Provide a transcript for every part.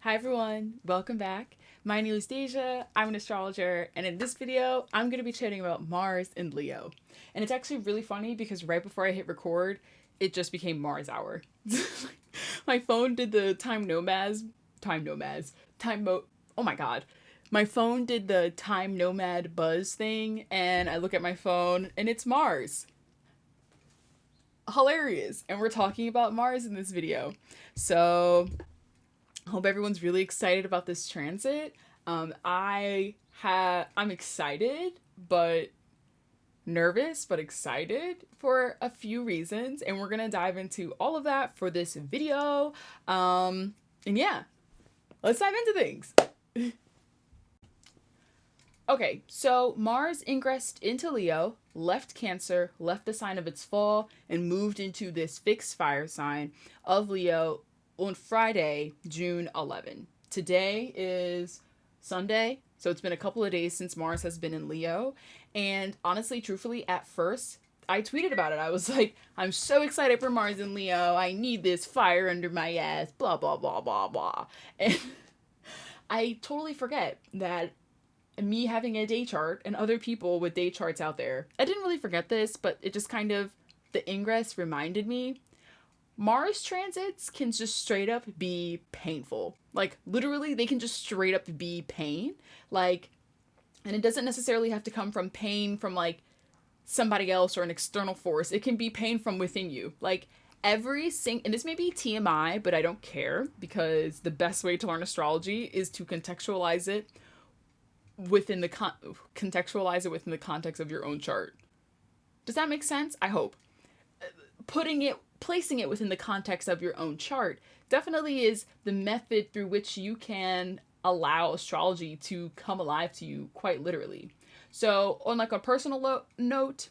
Hi everyone, welcome back. My name is Deja, I'm an astrologer, and in this video, I'm going to be chatting about Mars and Leo. And it's actually really funny because right before I hit record, it just became Mars hour. My phone did the oh my god. My phone did the time nomad buzz thing, and I look at my phone, and it's Mars. Hilarious. And we're talking about Mars in this video. So hope everyone's really excited about this transit. I'm excited, but nervous, but excited for a few reasons, and we're gonna dive into all of that for this video. And yeah, let's dive into things. Okay, so Mars ingressed into Leo, left Cancer, left the sign of its fall, and moved into this fixed fire sign of Leo on Friday, June 11. Today is Sunday, so it's been a couple of days since Mars has been in Leo. And honestly, truthfully, at first, I tweeted about it. I was like, I'm so excited for Mars in Leo. I need this fire under my ass, blah, blah, blah, blah, blah. And I totally forget that me having a day chart and other people with day charts out there, I didn't really forget this, but it just kind of, the ingress reminded me. Mars transits can just straight up be painful. Like, literally, they can just straight up be pain. Like, and it doesn't necessarily have to come from pain from, like, somebody else or an external force. It can be pain from within you. Like, and this may be TMI, but I don't care, because the best way to learn astrology is to contextualize it within the context of your own chart. Does that make sense? I hope. Placing it within the context of your own chart definitely is the method through which you can allow astrology to come alive to you, quite literally. So on like a personal note,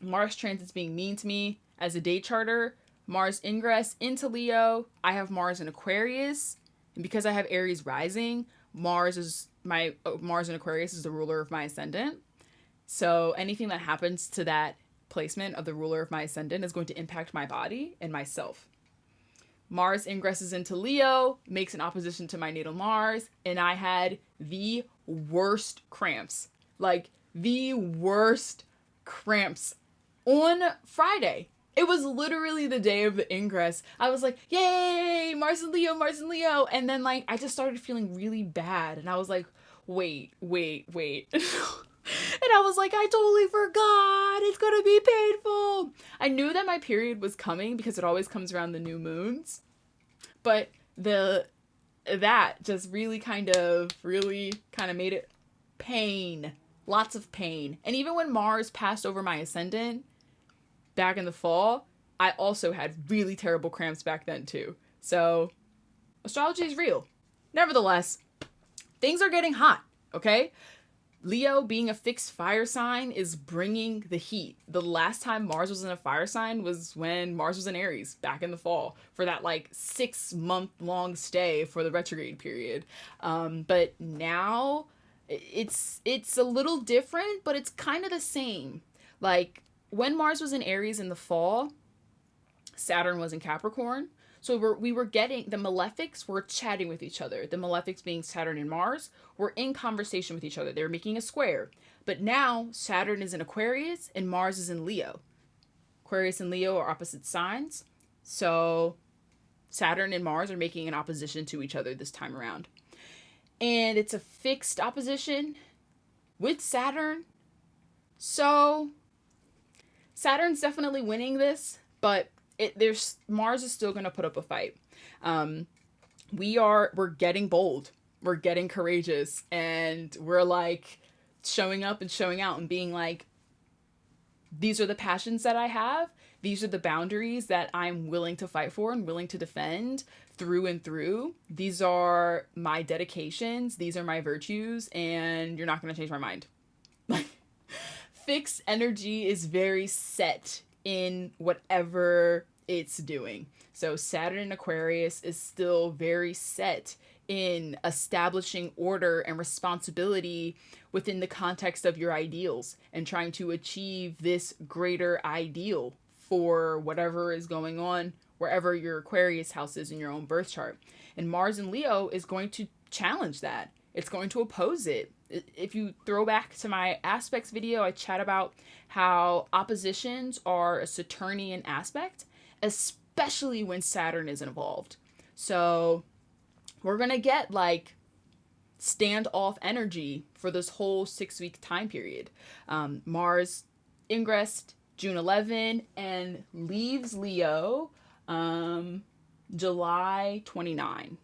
Mars transit's being mean to me as a day charter. Mars ingress into Leo. I have Mars in Aquarius, and because I have Aries rising, Mars in Aquarius is the ruler of my ascendant. So anything that happens to that placement of the ruler of my ascendant is going to impact my body and myself. Mars ingresses into Leo, makes an opposition to my natal Mars, and I had the worst cramps. Like, the worst cramps on Friday. It was literally the day of the ingress. I was like, yay, Mars and Leo, Mars and Leo. And then, like, I just started feeling really bad. And I was like, wait. And I was like, I totally forgot. It's going to be painful. I knew that my period was coming because it always comes around the new moons. But that just really kind of made it pain. Lots of pain. And even when Mars passed over my ascendant back in the fall, I also had really terrible cramps back then too. So astrology is real. Nevertheless, things are getting hot, okay? Leo, being a fixed fire sign, is bringing the heat. The last time Mars was in a fire sign was when Mars was in Aries back in the fall for that like 6-month long stay for the retrograde period. But now it's a little different, but it's kind of the same. Like, when Mars was in Aries in the fall, Saturn was in Capricorn. So we were getting, the malefics were chatting with each other. The malefics, being Saturn and Mars, were in conversation with each other. They were making a square. But now Saturn is in Aquarius and Mars is in Leo. Aquarius and Leo are opposite signs. So Saturn and Mars are making an opposition to each other this time around. And it's a fixed opposition with Saturn. So Saturn's definitely winning this, but Mars is still going to put up a fight. We're getting bold. We're getting courageous, and we're like showing up and showing out and being like, these are the passions that I have. These are the boundaries that I'm willing to fight for and willing to defend through and through. These are my dedications. These are my virtues, and you're not going to change my mind. Fixed energy is very set in whatever it's doing. So Saturn in Aquarius is still very set in establishing order and responsibility within the context of your ideals and trying to achieve this greater ideal for whatever is going on wherever your Aquarius house is in your own birth chart. And Mars in Leo is going to challenge that. It's going to oppose it. If you throw back to my aspects video, I chat about how oppositions are a Saturnian aspect, especially when Saturn is involved. So we're going to get like standoff energy for this whole 6-week time period. Mars ingressed June 11 and leaves Leo July 29.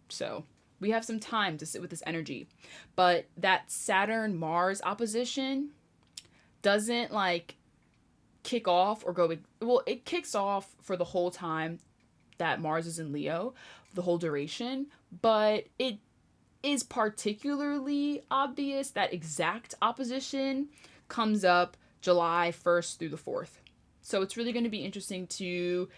So we have some time to sit with this energy. But that Saturn-Mars opposition doesn't like kick off or go... Well, it kicks off for the whole time that Mars is in Leo, the whole duration. But it is particularly obvious that exact opposition comes up July 1st through the 4th. So it's really going to be interesting to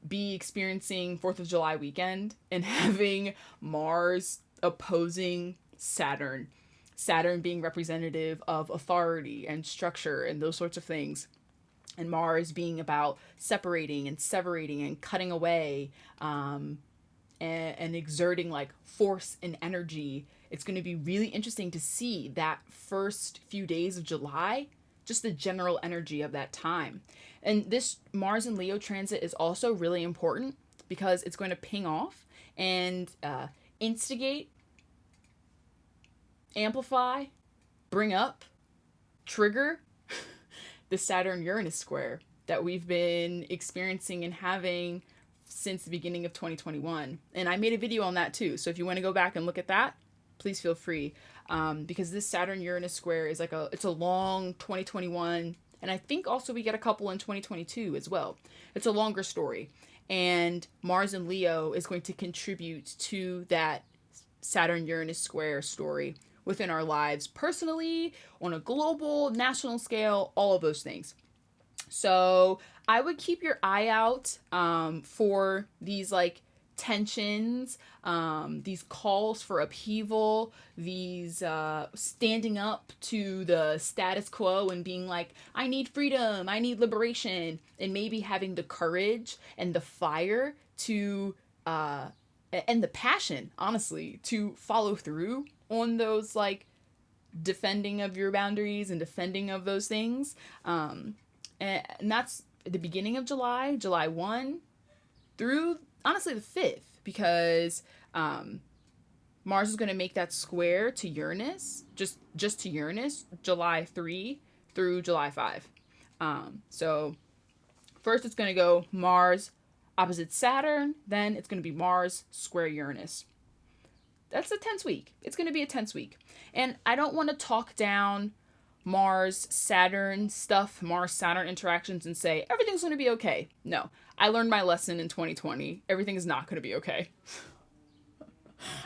be experiencing 4th of July weekend and having Mars opposing Saturn. Saturn being representative of authority and structure and those sorts of things. And Mars being about separating and severating and cutting away and exerting like force and energy. It's going to be really interesting to see that first few days of July, just the general energy of that time. And this Mars and Leo transit is also really important because it's going to ping off and instigate, amplify, bring up, trigger the Saturn Uranus Square that we've been experiencing and having since the beginning of 2021. And I made a video on that too. So if you want to go back and look at that, please feel free. Because this Saturn Uranus Square is it's a long 2021. And I think also we get a couple in 2022 as well. It's a longer story. And Mars and Leo is going to contribute to that Saturn Uranus Square story within our lives personally, on a global, national scale, all of those things. So I would keep your eye out for these like tensions, these calls for upheaval, these standing up to the status quo and being like, I need freedom, I need liberation, and maybe having the courage and the fire to and the passion, honestly, to follow through on those like defending of your boundaries and defending of those things. And that's the beginning of July 1 through honestly the 5th, because Mars is going to make that square to Uranus, just to Uranus, July 3 through July 5. So first it's going to go Mars opposite Saturn, then it's going to be Mars square Uranus. That's a tense week. It's going to be a tense week. And I don't want to talk down Mars-Saturn stuff, Mars-Saturn interactions, and say everything's going to be okay. No. I learned my lesson in 2020. Everything is not going to be okay.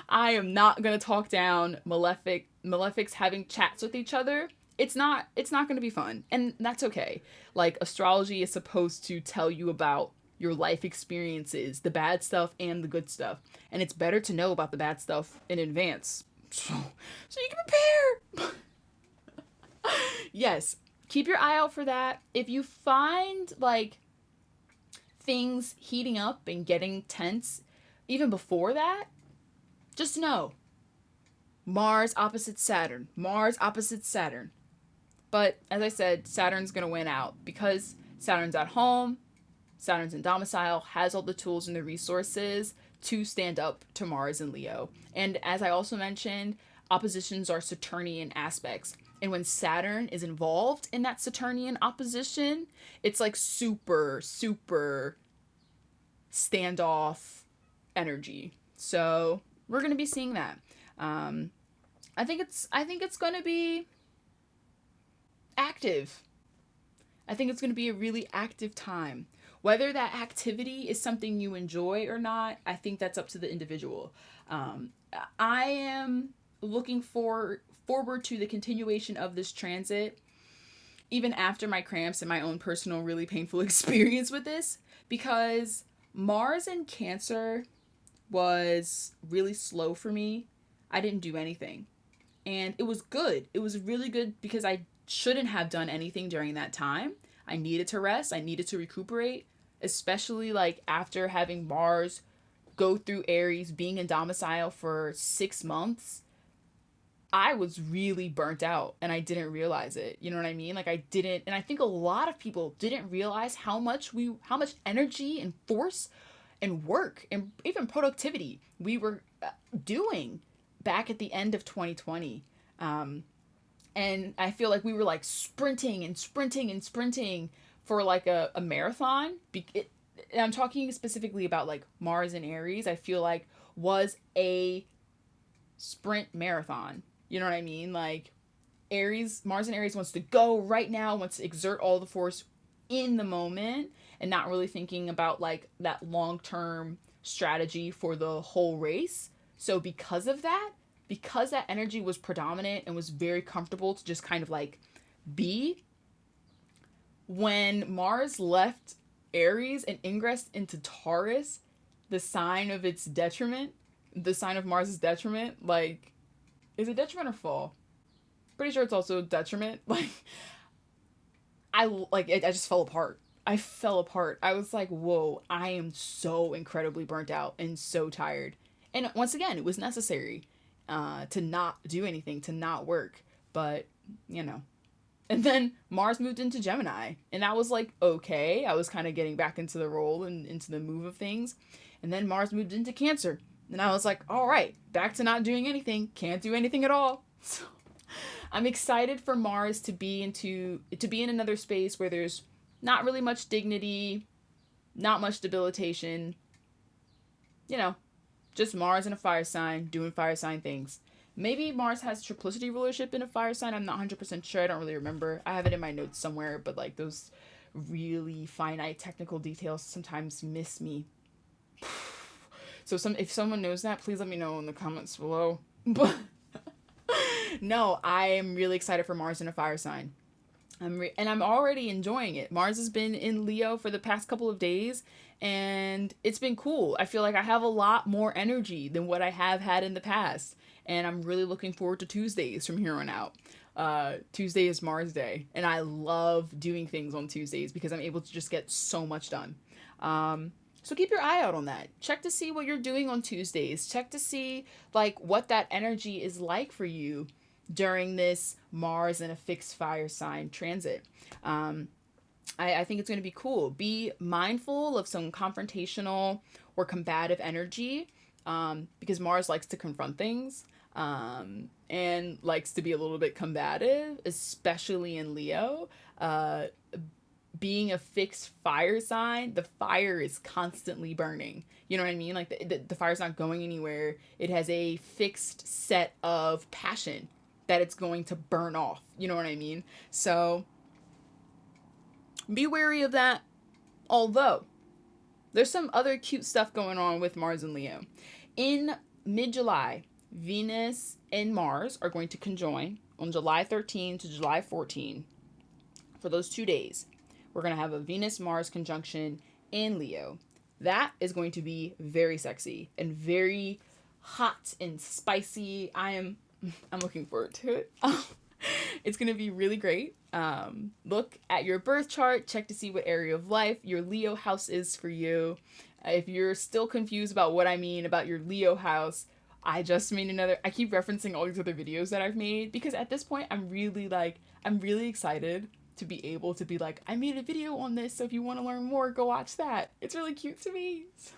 I am not going to talk down malefics having chats with each other. It's not going to be fun. And that's okay. Like, astrology is supposed to tell you about your life experiences, the bad stuff and the good stuff. And it's better to know about the bad stuff in advance so you can prepare. Yes, keep your eye out for that. If you find like things heating up and getting tense even before that, just know Mars opposite Saturn. Mars opposite Saturn. But as I said, Saturn's going to win out because Saturn's at home, Saturn's in domicile, has all the tools and the resources to stand up to Mars and Leo. And as I also mentioned, oppositions are Saturnian aspects. And when Saturn is involved in that Saturnian opposition, it's like super, super standoff energy. So we're going to be seeing that. I think it's going to be active. I think it's going to be a really active time. Whether that activity is something you enjoy or not, I think that's up to the individual. I am looking forward to the continuation of this transit, even after my cramps and my own personal really painful experience with this, because Mars in Cancer was really slow for me. I didn't do anything. And it was good. It was really good because I shouldn't have done anything during that time. I needed to rest. I needed to recuperate. especially like after having Mars go through Aries, being in domicile for 6 months. I was really burnt out and I didn't realize it. You know what I mean? Like I didn't, and I think a lot of people didn't realize how much energy and force and work and even productivity we were doing back at the end of 2020. And I feel like we were like sprinting and sprinting and sprinting for like a marathon. And I'm talking specifically about like Mars and Aries. I feel like was a sprint marathon. You know what I mean? Like Aries, Mars and Aries wants to go right now, wants to exert all the force in the moment and not really thinking about like that long-term strategy for the whole race. So because that energy was predominant and was very comfortable to just kind of like be, when Mars left Aries and ingressed into Taurus, the sign of its detriment, the sign of Mars's detriment, like, is it detriment or fall? Pretty sure it's also detriment. Like, I just fell apart. I fell apart. I was like, whoa, I am so incredibly burnt out and so tired. And once again, it was necessary to not do anything, to not work. But, you know. And then Mars moved into Gemini. And that was like, okay. I was kind of getting back into the role and into the move of things. And then Mars moved into Cancer. And I was like, all right, back to not doing anything. Can't do anything at all. So I'm excited for Mars to be in another space where there's not really much dignity, not much debilitation. You know, just Mars in a fire sign doing fire sign things. Maybe Mars has triplicity rulership in a fire sign. I'm not 100% sure. I don't really remember. I have it in my notes somewhere, but like those really finite technical details sometimes miss me. So if someone knows that, please let me know in the comments below. But no, I am really excited for Mars in a fire sign. And I'm already enjoying it. Mars has been in Leo for the past couple of days, and it's been cool. I feel like I have a lot more energy than what I have had in the past, and I'm really looking forward to Tuesdays from here on out. Tuesday is Mars Day, and I love doing things on Tuesdays because I'm able to just get so much done. So keep your eye out on that. Check to see what you're doing on Tuesdays. Check to see like what that energy is like for you during this Mars in a fixed fire sign transit. I think it's going to be cool. Be mindful of some confrontational or combative energy because Mars likes to confront things and likes to be a little bit combative, especially in Leo. Being a fixed fire sign, the fire is constantly burning. You know what I mean? Like the fire's not going anywhere. It has a fixed set of passion that it's going to burn off. You know what I mean? So be wary of that. Although there's some other cute stuff going on with Mars and Leo. In mid-July, Venus and Mars are going to conjoin on July 13 to July 14. For those 2 days, we're going to have a Venus-Mars conjunction in Leo. That is going to be very sexy and very hot and spicy. I'm looking forward to it. It's going to be really great. Look at your birth chart. Check to see what area of life your Leo house is for you. If you're still confused about what I mean about your Leo house, I keep referencing all these other videos that I've made because at this point I'm really excited to be able to be like, I made a video on this, so if you want to learn more, go watch that. It's really cute to me. So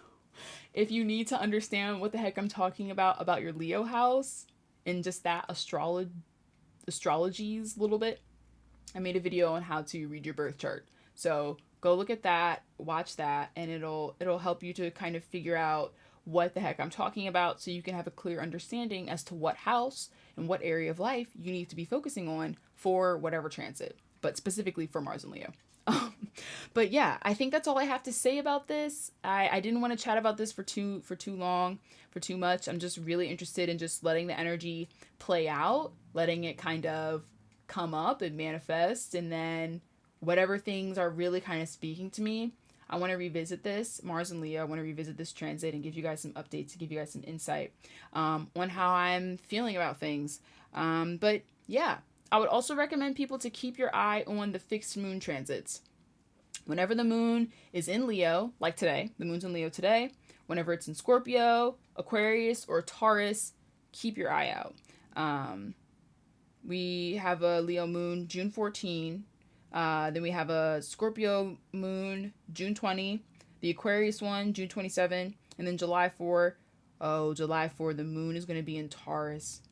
if you need to understand what the heck I'm talking about your Leo house and just that astrology's little bit, I made a video on how to read your birth chart. So go look at that, watch that, and it'll help you to kind of figure out what the heck I'm talking about so you can have a clear understanding as to what house and what area of life you need to be focusing on for whatever transit, but specifically for Mars and Leo. But yeah, I think that's all I have to say about this. I didn't want to chat about this for too long, for too much. I'm just really interested in just letting the energy play out, letting it kind of come up and manifest, and then whatever things are really kind of speaking to me, I want to revisit this, Mars and Leo. I want to revisit this transit and give you guys some updates, to give you guys some insight on how I'm feeling about things. But yeah, I would also recommend people to keep your eye on the fixed moon transits. Whenever the moon is in Leo, like today, the moon's in Leo today, whenever it's in Scorpio, Aquarius, or Taurus, keep your eye out. We have a Leo moon June 14. Then we have a Scorpio moon June 20. The Aquarius one June 27. And then July 4. Oh, July 4, the moon is going to be in Taurus.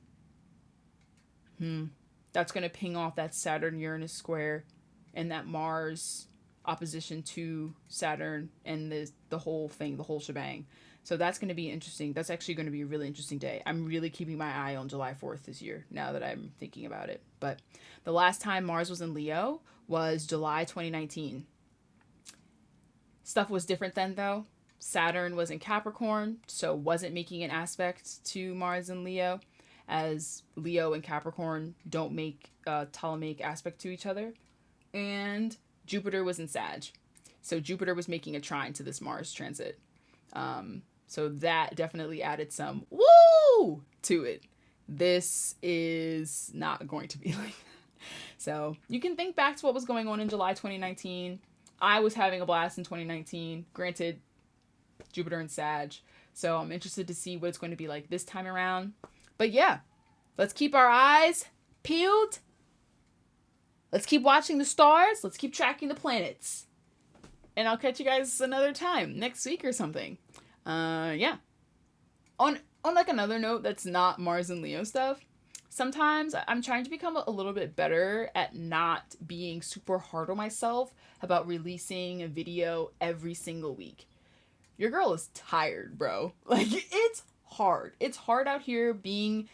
That's going to ping off that Saturn Uranus square and that Mars opposition to Saturn and the whole thing, the whole shebang. So that's going to be interesting. That's actually going to be a really interesting day. I'm really keeping my eye on July 4th this year, now that I'm thinking about it. But the last time Mars was in Leo was July 2019. Stuff was different then, though. Saturn was in Capricorn, so wasn't making an aspect to Mars in Leo, as Leo and Capricorn don't make a Ptolemaic aspect to each other. And Jupiter was in Sag. So Jupiter was making a trine to this Mars transit. So that definitely added some woo to it. This is not going to be like that. So you can think back to what was going on in July 2019. I was having a blast in 2019. Granted, Jupiter and Sag. So I'm interested to see what it's going to be like this time around. But yeah, let's keep our eyes peeled. Let's keep watching the stars. Let's keep tracking the planets. And I'll catch you guys another time, next week or something. Yeah. On like another note that's not Mars and Leo stuff, sometimes I'm trying to become a little bit better at not being super hard on myself about releasing a video every single week. Your girl is tired, bro. Like, it's hard. It's hard out here being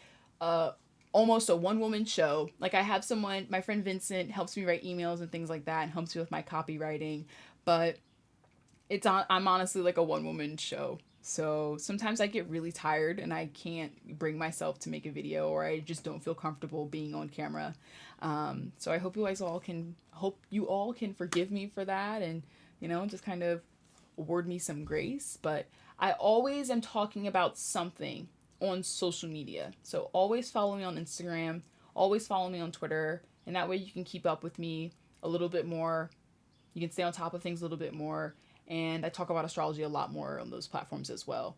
almost a one-woman show. Like, I have someone, my friend Vincent helps me write emails and things like that and helps me with my copywriting, but I'm honestly like a one-woman show. So sometimes I get really tired and I can't bring myself to make a video, or I just don't feel comfortable being on camera. So I hope you all can forgive me for that, and, you know, just kind of award me some grace. But I always am talking about something on social media. So always follow me on Instagram, always follow me on Twitter, and that way you can keep up with me a little bit more. You can stay on top of things a little bit more. And I talk about astrology a lot more on those platforms as well.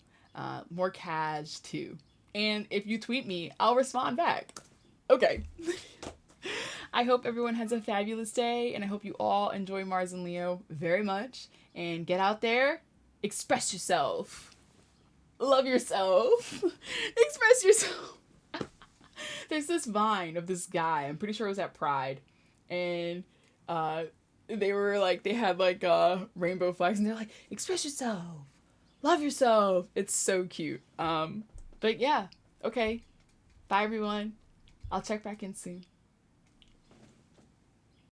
More cash too. And if you tweet me, I'll respond back. Okay. I hope everyone has a fabulous day, and I hope you all enjoy Mars and Leo very much. And get out there, express yourself. Love yourself. Express yourself. There's this Vine of this guy, I'm pretty sure it was at Pride, and they were like, they had like rainbow flags, and they're like, express yourself, love yourself. It's so cute. But yeah, okay, bye everyone, I'll check back in soon.